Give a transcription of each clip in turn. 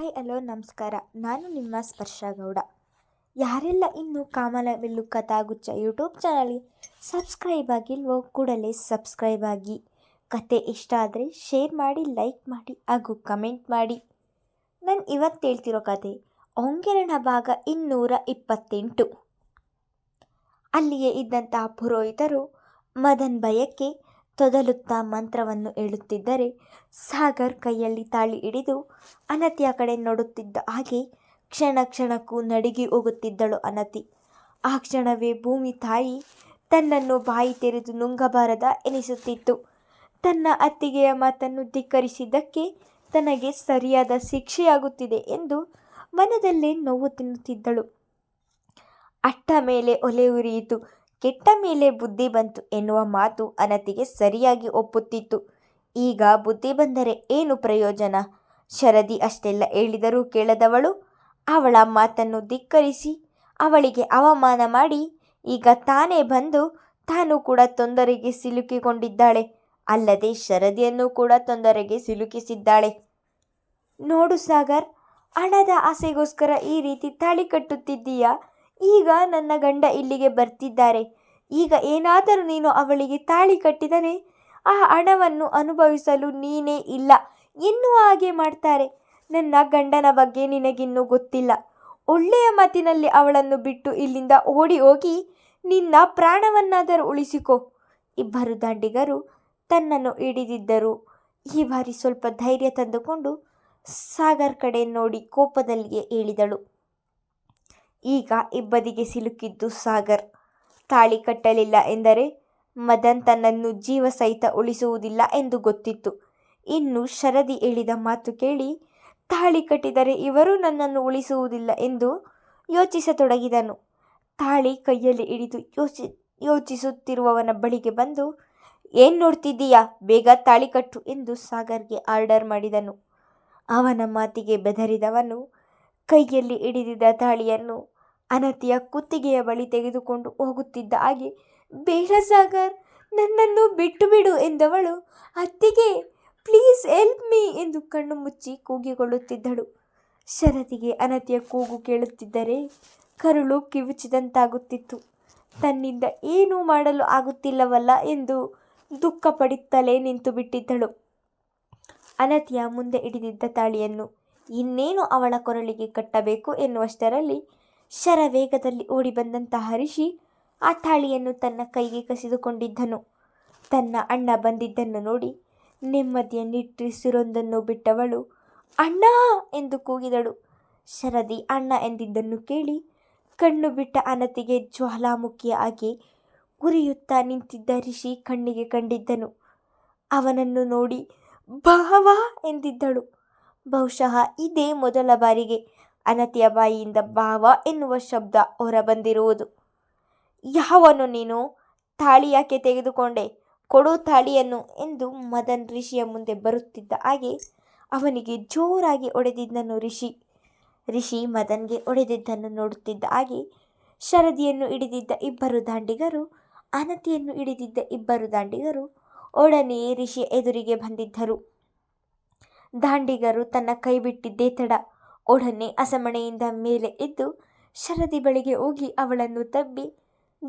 Hi hello ನಮಸ್ಕಾರ. ನಾನು ನಿಮ್ಮ ಸ್ಪರ್ಶ ಗೌಡ. ಯಾರೆಲ್ಲ ಇನ್ನೂ ಕಾಮನಬಿಲ್ಲು ಕಥಾಗುಚ್ಛ ಯೂಟ್ಯೂಬ್ ಚಾನಲ್ಗೆ ಸಬ್ಸ್ಕ್ರೈಬ್ ಆಗಿಲ್ವೋ ಕೂಡಲೇ ಸಬ್ಸ್ಕ್ರೈಬ್ ಆಗಿ. ಕತೆ ಇಷ್ಟ ಆದರೆ ಶೇರ್ ಮಾಡಿ, ಲೈಕ್ ಮಾಡಿ ಹಾಗೂ ಕಮೆಂಟ್ ಮಾಡಿ. ನಾನು ಇವತ್ತು ಹೇಳ್ತಿರೋ ಕತೆ ಹೊಂಗೆರಣ ಭಾಗ 228. ಅಲ್ಲಿಯೇ ಇದ್ದಂತಹ ಪುರೋಹಿತರು ಮದನ್ ಭಯಕ್ಕೆ ತೊದಲುತ್ತಾ ಮಂತ್ರವನ್ನು ಹೇಳುತ್ತಿದ್ದರೆ ಸಾಗರ್ ಕೈಯಲ್ಲಿ ತಾಳಿ ಹಿಡಿದು ಅನತಿಯ ಕಡೆ ನೋಡುತ್ತಿದ್ದ ಹಾಗೆ ಕ್ಷಣ ಕ್ಷಣಕ್ಕೂ ನಡುಗಿ ಹೋಗುತ್ತಿದ್ದಳು ಅನತಿ. ಆ ಕ್ಷಣವೇ ಭೂಮಿ ತಾಯಿ ತನ್ನನ್ನು ಬಾಯಿ ತೆರೆದು ನುಂಗಬಾರದ ಎನಿಸುತ್ತಿತ್ತು. ತನ್ನ ಅತ್ತಿಗೆಯ ಮಾತನ್ನು ಧಿಕ್ಕರಿಸಿದ್ದಕ್ಕೆ ತನಗೆ ಸರಿಯಾದ ಶಿಕ್ಷೆಯಾಗುತ್ತಿದೆ ಎಂದು ಮನದಲ್ಲೇ ನೋವು ತಿನ್ನುತ್ತಿದ್ದಳು. ಅಟ್ಟ ಮೇಲೆ ಒಲೆ ಉರಿಯಿತು, ಕೆಟ್ಟ ಮೇಲೆ ಬುದ್ಧಿ ಬಂತು ಎನ್ನುವ ಮಾತು ಅನತಿಗೆ ಸರಿಯಾಗಿ ಒಪ್ಪುತ್ತಿತ್ತು. ಈಗ ಬುದ್ಧಿ ಬಂದರೆ ಏನು ಪ್ರಯೋಜನ? ಶರದಿ ಅಷ್ಟೆಲ್ಲ ಹೇಳಿದರೂ ಕೇಳದವಳು ಅವಳ ಮಾತನ್ನು ಧಿಕ್ಕರಿಸಿ ಅವಳಿಗೆ ಅವಮಾನ ಮಾಡಿ ಈಗ ತಾನೇ ಬಂದು ತಾನು ಕೂಡ ತೊಂದರೆಗೆ ಸಿಲುಕಿಕೊಂಡಿದ್ದಾಳೆ. ಅಲ್ಲದೆ ಶರದಿಯನ್ನು ಕೂಡ ತೊಂದರೆಗೆ ಸಿಲುಕಿಸಿದ್ದಾಳೆ. ನೋಡು ಸಾಗರ್, ಹಣದ ಆಸೆಗೋಸ್ಕರ ಈ ರೀತಿ ತಾಳಿ ಕಟ್ಟುತ್ತಿದ್ದೀಯಾ? ಈಗ ನನ್ನ ಗಂಡ ಇಲ್ಲಿಗೆ ಬರ್ತಿದ್ದಾರೆ. ಈಗ ಏನಾದರೂ ನೀನು ಅವಳಿಗೆ ತಾಳಿ ಕಟ್ಟಿದರೆ ಆ ಹಣವನ್ನು ಅನುಭವಿಸಲು ನೀನೇ ಇಲ್ಲ ಎನ್ನುವ ಹಾಗೆ ಮಾಡ್ತಾರೆ. ನನ್ನ ಗಂಡನ ಬಗ್ಗೆ ನಿನಗಿನ್ನೂ ಗೊತ್ತಿಲ್ಲ. ಒಳ್ಳೆಯ ಮಾತಿನಲ್ಲಿ ಅವಳನ್ನು ಬಿಟ್ಟು ಇಲ್ಲಿಂದ ಓಡಿ ಹೋಗಿ ನಿನ್ನ ಪ್ರಾಣವನ್ನಾದರೂ ಉಳಿಸಿಕೊ. ಇಬ್ಬರು ದಾಂಡಿಗರು ತನ್ನನ್ನು ಹಿಡಿದಿದ್ದರು. ಈ ಬಾರಿ ಸ್ವಲ್ಪ ಧೈರ್ಯ ತಂದುಕೊಂಡು ಸಾಗರ್ ಕಡೆ ನೋಡಿ ಕೋಪದಲ್ಲಿಯೇ ಹೇಳಿದಳು. ಈಗ ಇಬ್ಬದಿಗೆ ಸಿಲುಕಿದ್ದು ಸಾಗರ್. ತಾಳಿ ಕಟ್ಟಲಿಲ್ಲ ಎಂದರೆ ಮದನ್ ತನ್ನನ್ನು ಜೀವ ಸಹಿತ ಉಳಿಸುವುದಿಲ್ಲ ಎಂದು ಗೊತ್ತಿತ್ತು. ಇನ್ನು ಶರದಿ ಹೇಳಿದ ಮಾತು ಕೇಳಿ ತಾಳಿ ಕಟ್ಟಿದರೆ ಇವರು ನನ್ನನ್ನು ಉಳಿಸುವುದಿಲ್ಲ ಎಂದು ಯೋಚಿಸತೊಡಗಿದನು. ತಾಳಿ ಕೈಯಲ್ಲಿ ಹಿಡಿದು ಯೋಚಿಸುತ್ತಿರುವವನ ಬಳಿಗೆ ಬಂದು, ಏನು ನೋಡ್ತಿದ್ದೀಯಾ, ಬೇಗ ತಾಳಿ ಕಟ್ಟು ಎಂದು ಸಾಗರ್ಗೆ ಆರ್ಡರ್ ಮಾಡಿದನು. ಅವನ ಮಾತಿಗೆ ಬೆದರಿದವನು ಕೈಯಲ್ಲಿ ಹಿಡಿದಿದ್ದ ತಾಳಿಯನ್ನು ಅನತಿಯ ಕುತ್ತಿಗೆಯ ಬಳಿ ತೆಗೆದುಕೊಂಡು ಹೋಗುತ್ತಿದ್ದ ಹಾಗೆ, ಬೇಡ ಸಾಗರ್, ನನ್ನನ್ನು ಬಿಟ್ಟು ಬಿಡು ಎಂದವಳು ಅತ್ತಿಗೆ ಪ್ಲೀಸ್ ಹೆಲ್ಪ್ ಮೀ ಎಂದು ಕಣ್ಣು ಮುಚ್ಚಿ ಕೂಗಿಕೊಳ್ಳುತ್ತಿದ್ದಳು. ಶರದಿಗೆ ಅನತಿಯ ಕೂಗು ಕೇಳುತ್ತಿದ್ದರೆ ಕರುಳು ಕಿವುಚಿದಂತಾಗುತ್ತಿತ್ತು. ತನ್ನಿಂದ ಏನೂ ಮಾಡಲು ಆಗುತ್ತಿಲ್ಲವಲ್ಲ ಎಂದು ದುಃಖ ಪಡುತ್ತಲೇ ನಿಂತು ಬಿಟ್ಟಿದ್ದಳು. ಅನತಿಯ ಮುಂದೆ ಹಿಡಿದಿದ್ದ ತಾಳಿಯನ್ನು ಇನ್ನೇನು ಅವಳ ಕೊರಳಿಗೆ ಕಟ್ಟಬೇಕು ಎನ್ನುವಷ್ಟರಲ್ಲಿ ಶರವೇಗದಲ್ಲಿ ಓಡಿ ಬಂದಂತಹ ರಿಷಿ ಆ ತಾಳಿಯನ್ನು ತನ್ನ ಕೈಗೆ ಕಸಿದುಕೊಂಡಿದ್ದನು. ತನ್ನ ಅಣ್ಣ ಬಂದಿದ್ದನ್ನು ನೋಡಿ ನೆಮ್ಮದಿಯ ನಿಟ್ಟುಸಿರೊಂದನ್ನು ಬಿಟ್ಟವಳು ಅಣ್ಣ ಎಂದು ಕೂಗಿದಳು. ಶರದಿ ಅಣ್ಣ ಎಂದಿದ್ದನ್ನು ಕೇಳಿ ಕಣ್ಣು ಬಿಟ್ಟ ಅನತಿಗೆ ಜ್ವಾಲಾಮುಖಿಯ ಹಾಗೆ ಉರಿಯುತ್ತಾ ನಿಂತಿದ್ದ ರಿಷಿ ಕಣ್ಣಿಗೆ ಕಂಡಿದ್ದನು. ಅವನನ್ನು ನೋಡಿ ಭಾವ ಎಂದಿದ್ದಳು. ಬಹುಶಃ ಇದೇ ಮೊದಲ ಬಾರಿಗೆ ಅನತಿಯ ಬಾಯಿಯಿಂದ ಭಾವ ಎನ್ನುವ ಶಬ್ದ ಹೊರಬಂದಿರುವುದು. ಯಾವನು ನೀನು? ತಾಳಿ ಯಾಕೆ ತೆಗೆದುಕೊಂಡೆ? ಕೊಡು ತಾಳಿಯನ್ನು ಎಂದು ಮದನ್ ರಿಷಿಯ ಮುಂದೆ ಬರುತ್ತಿದ್ದ ಹಾಗೆ ಅವನಿಗೆ ಜೋರಾಗಿ ಹೊಡೆದಿದ್ದನು ರಿಷಿ ಮದನ್ಗೆ ಹೊಡೆದಿದ್ದನ್ನು ನೋಡುತ್ತಿದ್ದ ಹಾಗೆ ಶರದಿಯನ್ನು ಹಿಡಿದಿದ್ದ ಇಬ್ಬರು ದಾಂಡಿಗರು, ಅನತಿಯನ್ನು ಹಿಡಿದಿದ್ದ ಇಬ್ಬರು ದಾಂಡಿಗರು ಒಡನೆಯೇ ರಿಷಿಯ ಎದುರಿಗೆ ಬಂದಿದ್ದರು. ದಾಂಡಿಗರು ತನ್ನ ಕೈ ಬಿಟ್ಟಿದ್ದೇ ತಡ ಒಡನೆ ಅಸಮಣೆಯಿಂದ ಮೇಲೆ ಎದ್ದು ಶರದಿ ಬಳಿಗೆ ಹೋಗಿ ಅವಳನ್ನು ತಬ್ಬಿ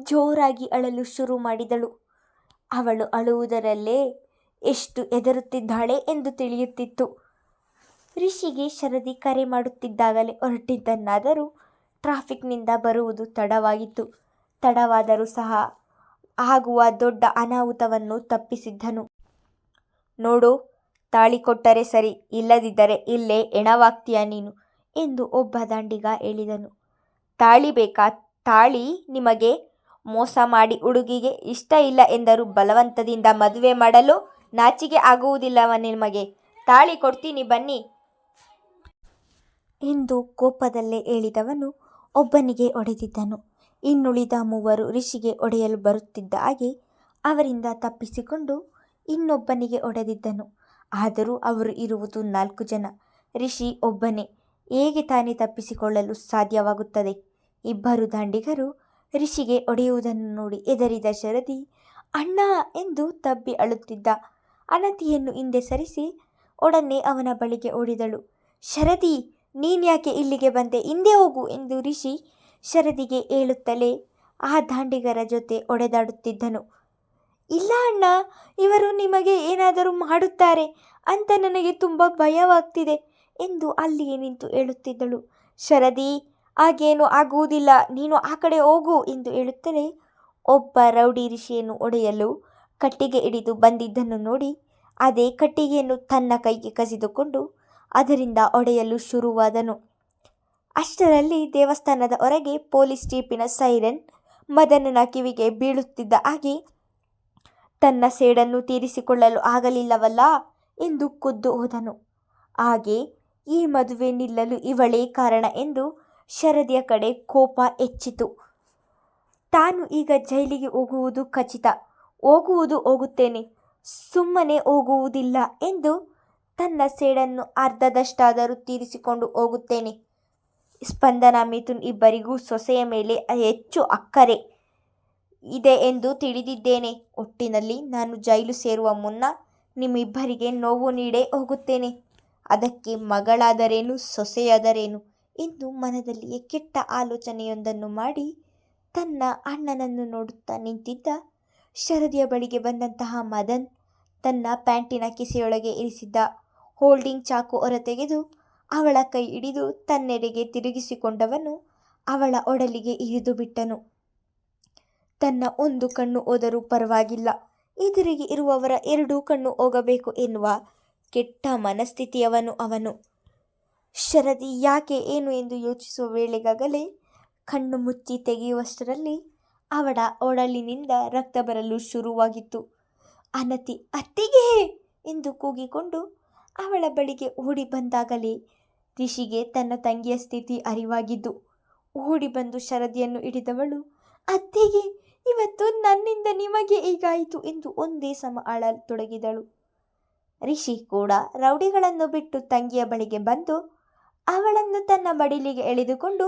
ಜೋರಾಗಿ ಅಳಲು ಶುರು ಮಾಡಿದಳು. ಅವಳು ಅಳುವುದರಲ್ಲೇ ಎಷ್ಟು ಹೆದರುತ್ತಿದ್ದಾಳೆ ಎಂದು ತಿಳಿಯುತ್ತಿತ್ತು. ರಿಷಿಗೆ ಶರದಿ ಕರೆ ಮಾಡುತ್ತಿದ್ದಾಗಲೇ ಹೊರಟಿದ್ದನ್ನಾದರೂ ಟ್ರಾಫಿಕ್ನಿಂದ ಬರುವುದು ತಡವಾಗಿತ್ತು. ತಡವಾದರೂ ಸಹ ಆಗುವ ದೊಡ್ಡ ಅನಾಹುತವನ್ನು ತಪ್ಪಿಸಿದ್ದನು. ನೋಡು, ತಾಳಿ ಕೊಟ್ಟರೆ ಸರಿ, ಇಲ್ಲದಿದ್ದರೆ ಇಲ್ಲೇ ಹೆಣವಾಗ್ತೀಯ ನೀನು ಎಂದು ಒಬ್ಬ ದಾಂಡಿಗ ಹೇಳಿದನು. ತಾಳಿ ಬೇಕಾ? ತಾಳಿ ನಿಮಗೆ? ಮೋಸ ಮಾಡಿ ಹುಡುಗಿಗೆ ಇಷ್ಟ ಇಲ್ಲ ಎಂದರೂ ಬಲವಂತದಿಂದ ಮದುವೆ ಮಾಡಲು ನಾಚಿಕೆ ಆಗುವುದಿಲ್ಲವ ನಿಮಗೆ? ತಾಳಿ ಕೊಡ್ತೀನಿ ಬನ್ನಿ ಎಂದು ಕೋಪದಲ್ಲೇ ಹೇಳಿದವನು ಒಬ್ಬನಿಗೆ ಹೊಡೆದಿದ್ದನು. ಇನ್ನುಳಿದ ಮೂವರು ರಿಷಿಗೆ ಹೊಡೆಯಲು ಬರುತ್ತಿದ್ದ ಹಾಗೆ ಅವರಿಂದ ತಪ್ಪಿಸಿಕೊಂಡು ಇನ್ನೊಬ್ಬನಿಗೆ ಹೊಡೆದಿದ್ದನು. ಆದರೂ ಅವರು ಇರುವುದು 4 ಜನ, ರಿಷಿ ಒಬ್ಬನೇ. ಹೇಗೆ ತಾನೇ ತಪ್ಪಿಸಿಕೊಳ್ಳಲು ಸಾಧ್ಯವಾಗುತ್ತದೆ? ಇಬ್ಬರು ದಾಂಡಿಗರು ರಿಷಿಗೆ ಹೊಡೆಯುವುದನ್ನು ನೋಡಿ ಹೆದರಿದ ಶರದಿ ಅಣ್ಣ ಎಂದು ತಬ್ಬಿ ಅಳುತ್ತಿದ್ದ ಅನತಿಯನ್ನು ಹಿಂದೆ ಸರಿಸಿ ಒಡನೆ ಅವನ ಬಳಿಗೆ ಓಡಿದಳು. ಶರದಿ, ನೀನ್ಯಾಕೆ ಇಲ್ಲಿಗೆ ಬಂದೆ, ಹಿಂದೆ ಹೋಗು ಎಂದು ರಿಷಿ ಶರದಿಗೆ ಹೇಳುತ್ತಲೇ ಆ ದಾಂಡಿಗರ ಜೊತೆ ಒಡೆದಾಡುತ್ತಿದ್ದನು. ಇಲ್ಲ ಅಣ್ಣ, ಇವರು ನಿಮಗೆ ಏನಾದರೂ ಮಾಡುತ್ತಾರೆ ಅಂತ ನನಗೆ ತುಂಬ ಭಯವಾಗ್ತಿದೆ ಎಂದು ಅಲ್ಲಿಯೇ ನಿಂತು ಹೇಳುತ್ತಿದ್ದಳು. ಶರದಿ, ಹಾಗೇನು ಆಗುವುದಿಲ್ಲ, ನೀನು ಆ ಕಡೆ ಹೋಗು ಎಂದು ಹೇಳುತ್ತಲೇ ಒಬ್ಬ ರೌಡಿ ರಿಷಿಯನ್ನು ಹೊಡೆಯಲು ಕಟ್ಟಿಗೆ ಹಿಡಿದು ಬಂದಿದ್ದನ್ನು ನೋಡಿ ಅದೇ ಕಟ್ಟಿಗೆಯನ್ನು ತನ್ನ ಕೈಗೆ ಕಸಿದುಕೊಂಡು ಅದರಿಂದ ಹೊಡೆಯಲು ಶುರುವಾದನು. ಅಷ್ಟರಲ್ಲಿ ದೇವಸ್ಥಾನದ ಹೊರಗೆ ಪೊಲೀಸ್ ಜೀಪಿನ ಸೈರನ್ ಮದನನ ಕಿವಿಗೆ ಬೀಳುತ್ತಿದ್ದ ಹಾಗೆ ತನ್ನ ಸೇಡನ್ನು ತೀರಿಸಿಕೊಳ್ಳಲು ಆಗಲಿಲ್ಲವಲ್ಲ ಎಂದು ಖುದ್ದು ಹೋದನು. ಹಾಗೆ ಈ ಮದುವೆ ನಿಲ್ಲಲು ಇವಳೇ ಕಾರಣ ಎಂದು ಶರದಿಯ ಕಡೆ ಕೋಪ ಹೆಚ್ಚಿತು. ತಾನು ಈಗ ಜೈಲಿಗೆ ಹೋಗುವುದು ಖಚಿತ, ಹೋಗುತ್ತೇನೆ, ಸುಮ್ಮನೆ ಹೋಗುವುದಿಲ್ಲ ಎಂದು ತನ್ನ ಸೇಡನ್ನು ಅರ್ಧದಷ್ಟಾದರೂ ತೀರಿಸಿಕೊಂಡು ಹೋಗುತ್ತೇನೆ. ಸ್ಪಂದನ ಮಿಥುನ್ ಇಬ್ಬರಿಗೂ ಸೊಸೆಯ ಮೇಲೆ ಹೆಚ್ಚು ಅಕ್ಕರೆ ಇದೆ ಎಂದು ತಿಳಿದಿದ್ದೇನೆ. ಒಟ್ಟಿನಲ್ಲಿ ನಾನು ಜೈಲು ಸೇರುವ ಮುನ್ನ ನಿಮ್ಮಿಬ್ಬರಿಗೆ ನೋವು ನೀಡೇ ಹೋಗುತ್ತೇನೆ. ಅದಕ್ಕೆ ಮಗಳಾದರೇನು ಸೊಸೆಯಾದರೇನು ಎಂದು ಮನದಲ್ಲಿಯೇ ಕೆಟ್ಟ ಆಲೋಚನೆಯೊಂದನ್ನು ಮಾಡಿ ತನ್ನ ಅಣ್ಣನನ್ನು ನೋಡುತ್ತಾ ನಿಂತಿದ್ದ ಶರದಿಯ ಬಳಿಗೆ ಬಂದಂತಹ ಮದನ್ ತನ್ನ ಪ್ಯಾಂಟಿನ ಕಿಸೆಯೊಳಗೆ ಇರಿಸಿದ್ದ ಹೋಲ್ಡಿಂಗ್ ಚಾಕು ಹೊರತೆಗೆದು ಅವಳ ಕೈ ಹಿಡಿದು ತನ್ನೆಡೆಗೆ ತಿರುಗಿಸಿಕೊಂಡವನು ಅವಳ ಒಡಲಿಗೆ ಇರಿದು ಬಿಟ್ಟನು. ತನ್ನ ಒಂದು ಕಣ್ಣು ಹೋದರೂ ಪರವಾಗಿಲ್ಲ, ಎದುರಿಗೆ ಇರುವವರ ಎರಡೂ ಕಣ್ಣು ಹೋಗಬೇಕು ಎನ್ನುವ ಕೆಟ್ಟ ಮನಸ್ಥಿತಿಯವನು ಅವನು. ಶರದಿ ಯಾಕೆ ಏನು ಎಂದು ಯೋಚಿಸುವ ವೇಳೆಗಾಗಲೇ ಕಣ್ಣು ಮುಚ್ಚಿ ತೆಗೆಯುವಷ್ಟರಲ್ಲಿ ಅವಳ ಒಡಲಿನಿಂದ ರಕ್ತ ಬರಲು ಶುರುವಾಗಿತ್ತು. ಅನತಿ ಅತ್ತಿಗೆ ಎಂದು ಕೂಗಿಕೊಂಡು ಅವಳ ಬಳಿಗೆ ಓಡಿ ಬಂದಾಗಲೇ ರಿಷಿಗೆ ತನ್ನ ತಂಗಿಯ ಸ್ಥಿತಿ ಅರಿವಾಗಿದ್ದು, ಓಡಿ ಬಂದು ಶರದಿಯನ್ನು ಹಿಡಿದವಳು, ಅತ್ತಿಗೆ, ಇವತ್ತು ನನ್ನಿಂದ ನಿಮಗೆ ಹೀಗಾಯಿತು ಎಂದು ಒಂದೇ ಸಮ ಅಳತೊಡಗಿದಳು. ರಿಷಿ ಕೂಡ ರೌಡಿಗಳನ್ನು ಬಿಟ್ಟು ತಂಗಿಯ ಬಳಿಗೆ ಬಂದು ಅವಳನ್ನು ತನ್ನ ಮಡಿಲಿಗೆ ಎಳೆದುಕೊಂಡು,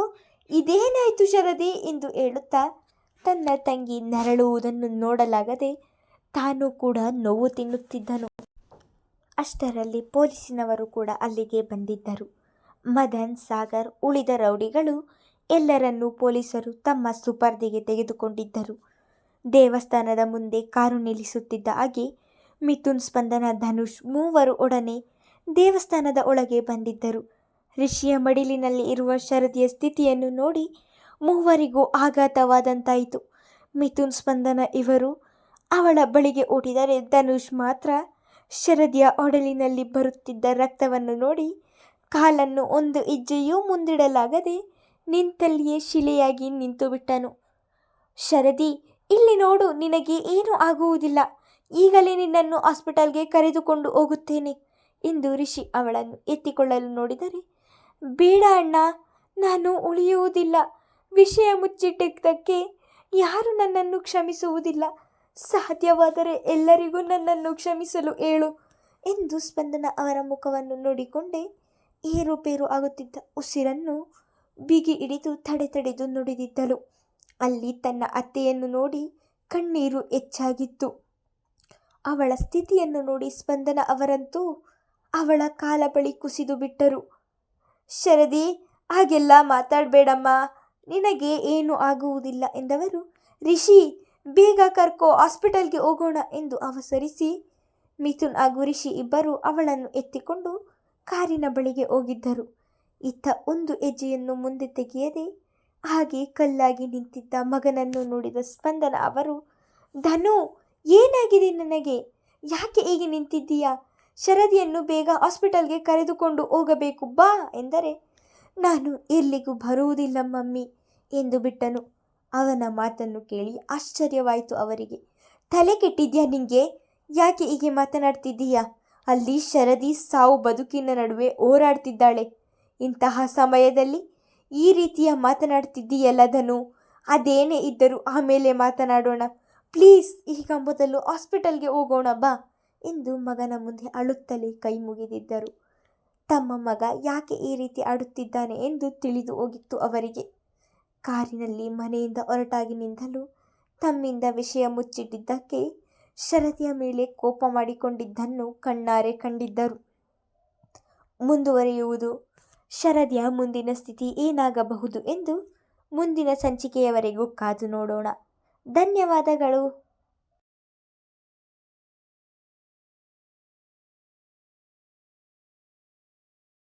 ಇದೇನಾಯಿತು ಶರದಿ ಎಂದು ಹೇಳುತ್ತಾ ತನ್ನ ತಂಗಿ ನರಳುವುದನ್ನು ನೋಡಲಾಗದೆ ತಾನು ಕೂಡ ನೋವು ತಿನ್ನುತ್ತಿದ್ದನು. ಅಷ್ಟರಲ್ಲಿ ಪೊಲೀಸಿನವರು ಕೂಡ ಅಲ್ಲಿಗೆ ಬಂದಿದ್ದರು. ಮದನ್, ಸಾಗರ್, ಉಳಿದ ರೌಡಿಗಳು ಎಲ್ಲರನ್ನೂ ಪೊಲೀಸರು ತಮ್ಮ ಸುಪರ್ದಿಗೆ ತೆಗೆದುಕೊಂಡಿದ್ದರು. ದೇವಸ್ಥಾನದ ಮುಂದೆ ಕಾರು ನಿಲ್ಲಿಸುತ್ತಿದ್ದ ಹಾಗೆ ಮಿಥುನ್, ಸ್ಪಂದನ, ಧನುಷ್ ಮೂವರು ಒಡನೆ ದೇವಸ್ಥಾನದ ಒಳಗೆ ಬಂದಿದ್ದರು. ರಿಷಿಯ ಮಡಿಲಿನಲ್ಲಿ ಇರುವ ಶರದಿಯ ಸ್ಥಿತಿಯನ್ನು ನೋಡಿ ಮೂವರಿಗೂ ಆಘಾತವಾದಂತಾಯಿತು. ಮಿಥುನ್, ಸ್ಪಂದನ ಇವರು ಅವಳ ಬಳಿಗೆ ಓಡಿದರೆ ಧನುಷ್ ಮಾತ್ರ ಶರದಿಯ ಒಡಲಿನಲ್ಲಿ ಬರುತ್ತಿದ್ದ ರಕ್ತವನ್ನು ನೋಡಿ ಕಾಲನ್ನು ಒಂದು ಹೆಜ್ಜೆಯೂ ಮುಂದಿಡಲಾಗದೆ ನಿಂತಲ್ಲಿಯೇ ಶಿಲೆಯಾಗಿ ನಿಂತು ಬಿಟ್ಟನು. ಶರದಿ, ಇಲ್ಲಿ ನೋಡು, ನಿನಗೆ ಏನೂ ಆಗುವುದಿಲ್ಲ, ಈಗಲೇ ನಿನ್ನನ್ನು ಹಾಸ್ಪಿಟಲ್ಗೆ ಕರೆದುಕೊಂಡು ಹೋಗುತ್ತೇನೆ ಎಂದು ರಿಷಿ ಅವಳನ್ನು ಎತ್ತಿಕೊಳ್ಳಲು ನೋಡಿದರೆ, ಬೇಡ ಅಣ್ಣ, ನಾನು ಉಳಿಯುವುದಿಲ್ಲ, ವಿಷಯ ಮುಚ್ಚಿಟ್ಟದ್ದಕ್ಕೆ ಯಾರು ನನ್ನನ್ನು ಕ್ಷಮಿಸುವುದಿಲ್ಲ, ಸಾಧ್ಯವಾದರೆ ಎಲ್ಲರಿಗೂ ನನ್ನನ್ನು ಕ್ಷಮಿಸಲು ಹೇಳು ಎಂದು ಸ್ಪಂದನ ಅವರ ಮುಖವನ್ನು ನೋಡಿಕೊಂಡೇ ಏರುಪೇರು ಆಗುತ್ತಿದ್ದ ಉಸಿರನ್ನು ಬಿಗಿ ಹಿಡಿದು ತಡೆದು ನುಡಿದಿದ್ದಳು. ಅಲ್ಲಿ ತನ್ನ ಅತ್ತೆಯನ್ನು ನೋಡಿ ಕಣ್ಣೀರು ಹೆಚ್ಚಾಗಿತ್ತು. ಅವಳ ಸ್ಥಿತಿಯನ್ನು ನೋಡಿ ಸ್ಪಂದನ ಅವರಂತೂ ಅವಳ ಕಾಲ ಬಳಿ ಕುಸಿದು ಬಿಟ್ಟರು. ಶರದಿ, ಹಾಗೆಲ್ಲ ಮಾತಾಡಬೇಡಮ್ಮ, ನಿನಗೆ ಏನೂ ಆಗುವುದಿಲ್ಲ ಎಂದವರು, ರಿಷಿ, ಬೇಗ ಕರ್ಕೋ, ಹಾಸ್ಪಿಟಲ್ಗೆ ಹೋಗೋಣ ಎಂದು ಅವಸರಿಸಿ ಮಿಥುನ್ ಹಾಗೂ ರಿಷಿ ಇಬ್ಬರು ಅವಳನ್ನು ಎತ್ತಿಕೊಂಡು ಕಾರಿನ ಬಳಿಗೆ ಹೋಗಿದ್ದರು. ಇತ್ತ ಒಂದು ಹೆಜ್ಜೆಯನ್ನು ಮುಂದೆ ತೆಗೆಯದೆ ಹಾಗೆ ಕಲ್ಲಾಗಿ ನಿಂತಿದ್ದ ಮಗನನ್ನು ನೋಡಿದ ಸ್ಪಂದನ ಅವರು, ಧನು, ಏನಾಗಿದೆ ನನಗೆ, ಯಾಕೆ ಹೀಗೆ ನಿಂತಿದ್ದೀಯಾ, ಶರದಿಯನ್ನು ಬೇಗ ಹಾಸ್ಪಿಟಲ್ಗೆ ಕರೆದುಕೊಂಡು ಹೋಗಬೇಕು ಬಾ ಎಂದರೆ, ನಾನು ಎಲ್ಲಿಗೂ ಬರುವುದಿಲ್ಲ ಮಮ್ಮಿ ಎಂದು ಬಿಟ್ಟನು. ಅವನ ಮಾತನ್ನು ಕೇಳಿ ಆಶ್ಚರ್ಯವಾಯಿತು ಅವರಿಗೆ. ತಲೆ ಕೆಟ್ಟಿದ್ಯಾ ನಿಂಗೆ, ಯಾಕೆ ಹೀಗೆ ಮಾತನಾಡ್ತಿದ್ದೀಯಾ, ಅಲ್ಲಿ ಶರದಿ ಸಾವು ಬದುಕಿನ ನಡುವೆ ಹೋರಾಡ್ತಿದ್ದಾಳೆ, ಇಂತಹ ಸಮಯದಲ್ಲಿ ಈ ರೀತಿಯ ಮಾತನಾಡ್ತಿದ್ದೀಯಲ್ಲ ಧನು, ಅದೇನೇ ಇದ್ದರೂ ಆಮೇಲೆ ಮಾತನಾಡೋಣ, ಪ್ಲೀಸ್ ಈಗ ಮೊದಲು ಹಾಸ್ಪಿಟಲ್ಗೆ ಹೋಗೋಣ ಬಾ ಎಂದು ಮಗನ ಮುಂದೆ ಅಳುತ್ತಲೇ ಕೈ ಮುಗಿದಿದ್ದರು. ತಮ್ಮ ಮಗ ಯಾಕೆ ಈ ರೀತಿ ಆಡುತ್ತಿದ್ದಾನೆ ಎಂದು ತಿಳಿದು ಹೋಗಿತ್ತು ಅವರಿಗೆ. ಕಾರಿನಲ್ಲಿ ಮನೆಯಿಂದ ಹೊರಟಾಗಿನಿಂದಲೂ ತಮ್ಮಿಂದ ವಿಷಯ ಮುಚ್ಚಿಟ್ಟಿದ್ದಕ್ಕೆ ಶರದಿಯ ಮೇಲೆ ಕೋಪ ಮಾಡಿಕೊಂಡಿದ್ದನ್ನು ಕಣ್ಣಾರೆ ಕಂಡಿದ್ದರು. ಮುಂದುವರಿಯುವುದು ಶರದ್ಯ ಮುಂದಿನ ಸ್ಥಿತಿ ಏನಾಗಬಹುದು ಎಂದು ಮುಂದಿನ ಸಂಚಿಕೆಯವರೆಗೂ ಕಾದು ನೋಡೋಣ. ಧನ್ಯವಾದಗಳು.